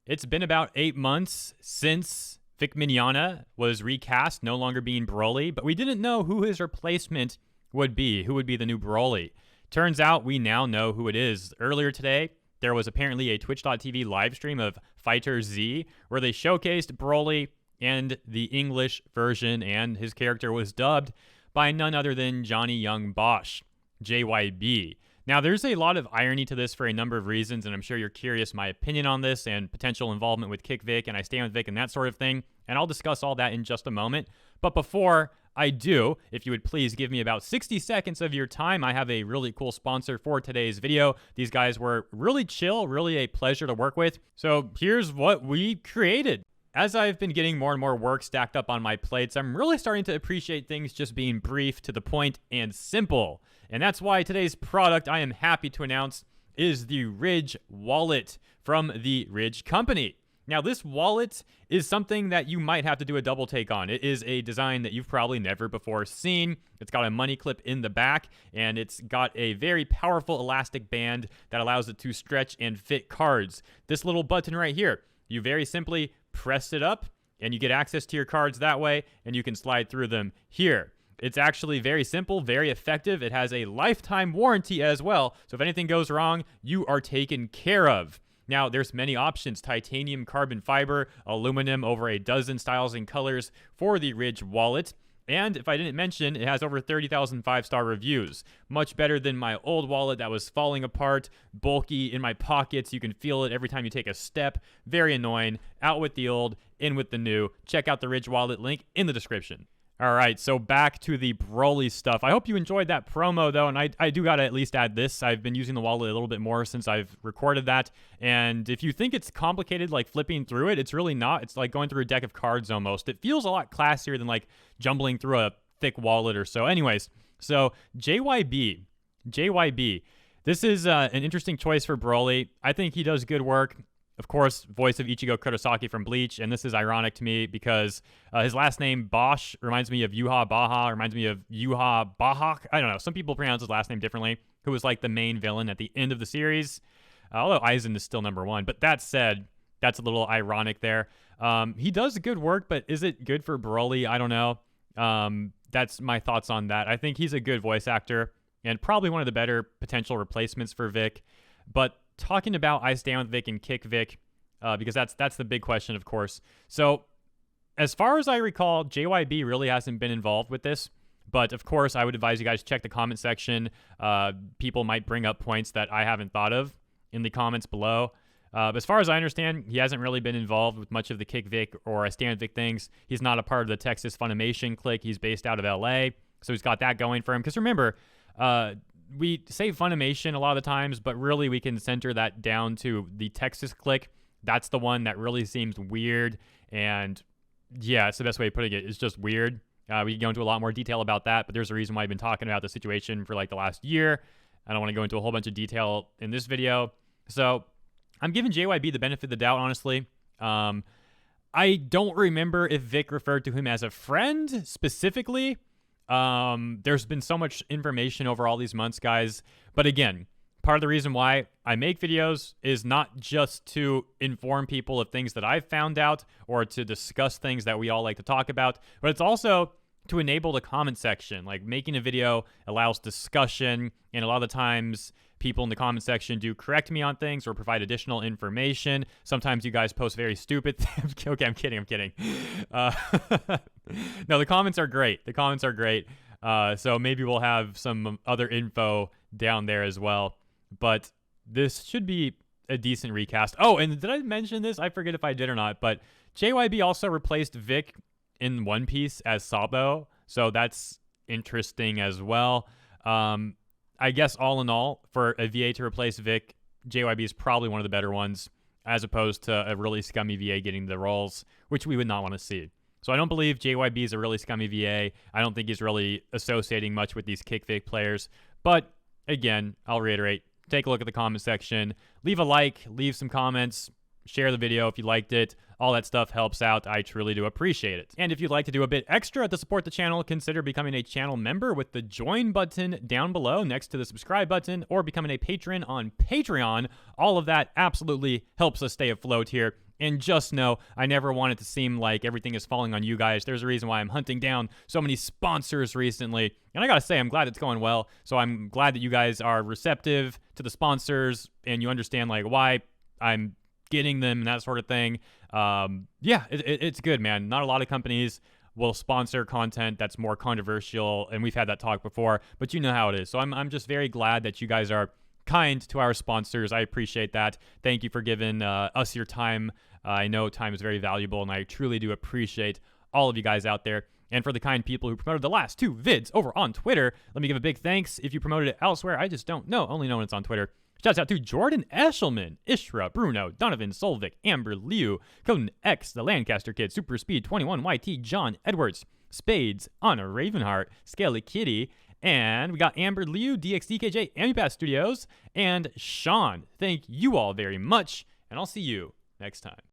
It's been about 8 months since Vic Mignogna was recast, no longer being Broly, but we didn't know who his replacement would be, who would be the new Broly. Turns out we now know who it is. Earlier today, there was apparently a Twitch.tv live stream of Fighter Z where they showcased Broly and the English version, and his character was dubbed by none other than Johnny Young Bosch, JYB. Now, there's a lot of irony to this for a number of reasons, and I'm sure you're curious my opinion on this and potential involvement with Kick Vic and I Stand With Vic and that sort of thing, and I'll discuss all that in just a moment. But before I do, if you would please give me about 60 seconds of your time, I have a really cool sponsor for today's video. These guys were really chill, really a pleasure to work with. So here's what we created. As I've been getting more and more work stacked up on my plates, I'm really starting to appreciate things just being brief, to the point, and simple. And that's why today's product, I am happy to announce, is the Ridge Wallet from the Ridge Company. Now, this wallet is something that you might have to do a double take on. It is a design that you've probably never before seen. It's got a money clip in the back, and it's got a very powerful elastic band that allows it to stretch and fit cards. This little button right here, you very simply press it up, and you get access to your cards that way, and you can slide through them here. It's actually very simple, very effective. It has a lifetime warranty as well, so if anything goes wrong, you are taken care of. Now, there's many options: titanium, carbon fiber, aluminum, over a dozen styles and colors for the Ridge Wallet. And if I didn't mention, it has over 30,000 5-star reviews. Much better than my old wallet that was falling apart, bulky in my pockets. You can feel it every time you take a step. Very annoying. Out with the old, in with the new. Check out the Ridge Wallet, link in the description. All right, so back to the Broly stuff. I hope you enjoyed that promo, though, and I do got to at least add this. I've been using the wallet a little bit more since I've recorded that, and if you think it's complicated, like flipping through it, it's really not. It's like going through a deck of cards almost. It feels a lot classier than like jumbling through a thick wallet or so. Anyways, so JYB. This is an interesting choice for Broly. I think he does good work. Of course, voice of Ichigo Kurosaki from Bleach, and this is ironic to me because his last name, Bosch, reminds me of Yuha Baha, reminds me of Yuha Bahak. I don't know. Some people pronounce his last name differently, who was like the main villain at the end of the series, although Aizen is still #1. But that said, that's a little ironic there. He does good work, but is it good for Broly? I don't know. That's my thoughts on that. I think he's a good voice actor and probably one of the better potential replacements for Vic. But talking about I Stand With Vic and Kick Vic, because that's the big question, of course. So as far as I recall, JYB really hasn't been involved with this. But of course, I would advise you guys check the comment section. People might bring up points that I haven't thought of in the comments below. But as far as I understand, he hasn't really been involved with much of the Kick Vic or I Stand With Vic things. He's not a part of the Texas Funimation clique. He's based out of LA. So he's got that going for him. Because remember, we say Funimation a lot of the times, but really we can center that down to the Texas clique. That's the one that really seems weird. And yeah, it's the best way of putting it. It's just weird. We can go into a lot more detail about that, but there's a reason why I've been talking about the situation for like the last year. I don't want to go into a whole bunch of detail in this video. So I'm giving JYB the benefit of the doubt, honestly. I don't remember if Vic referred to him as a friend specifically. There's been so much information over all these months, guys. But again, part of the reason why I make videos is not just to inform people of things that I've found out or to discuss things that we all like to talk about, but it's also to enable the comment section. Like, making a video allows discussion, and a lot of the times people in the comment section do correct me on things or provide additional information. Sometimes you guys post very stupid things. Okay, I'm kidding. No, the comments are great. So maybe we'll have some other info down there as well. But this should be a decent recast. Oh, and did I mention this? I forget if I did or not. But JYB also replaced Vic in One Piece as Sabo. So that's interesting as well. I guess all in all, for a VA to replace Vic, JYB is probably one of the better ones, as opposed to a really scummy VA getting the roles, which we would not want to see. So I don't believe JYB is a really scummy VA. I don't think he's really associating much with these Kick Vic players. But again, I'll reiterate, take a look at the comment section, leave a like, leave some comments, share the video if you liked it. All that stuff helps out. I truly do appreciate it. And if you'd like to do a bit extra to support the channel, consider becoming a channel member with the join button down below next to the subscribe button, or becoming a patron on Patreon. All of that absolutely helps us stay afloat here. And just know, I never want it to seem like everything is falling on you guys. There's a reason why I'm hunting down so many sponsors recently. And I gotta say, I'm glad it's going well. So I'm glad that you guys are receptive to the sponsors and you understand like why I'm getting them and that sort of thing. Yeah, it's good, man. Not a lot of companies will sponsor content that's more controversial, and we've had that talk before, but you know how it is. So I'm just very glad that you guys are kind to our sponsors. I appreciate that. Thank you for giving us your time. I know time is very valuable, and I truly do appreciate all of you guys out there. And for the kind people who promoted the last 2 vids over on Twitter, let me give a big thanks. If you promoted it elsewhere, I just don't know. Only know when it's on Twitter. Shouts out to Jordan Eshelman, Ishra, Bruno, Donovan, Solvik, Amber, Liu, Coden X, the Lancaster Kid, Super Speed 21, YT, John Edwards, Spades, Anna Ravenheart, Scaly Kitty, and we got Amber, Liu, DXDKJ, Ambi-Pass Studios, and Sean. Thank you all very much, and I'll see you next time.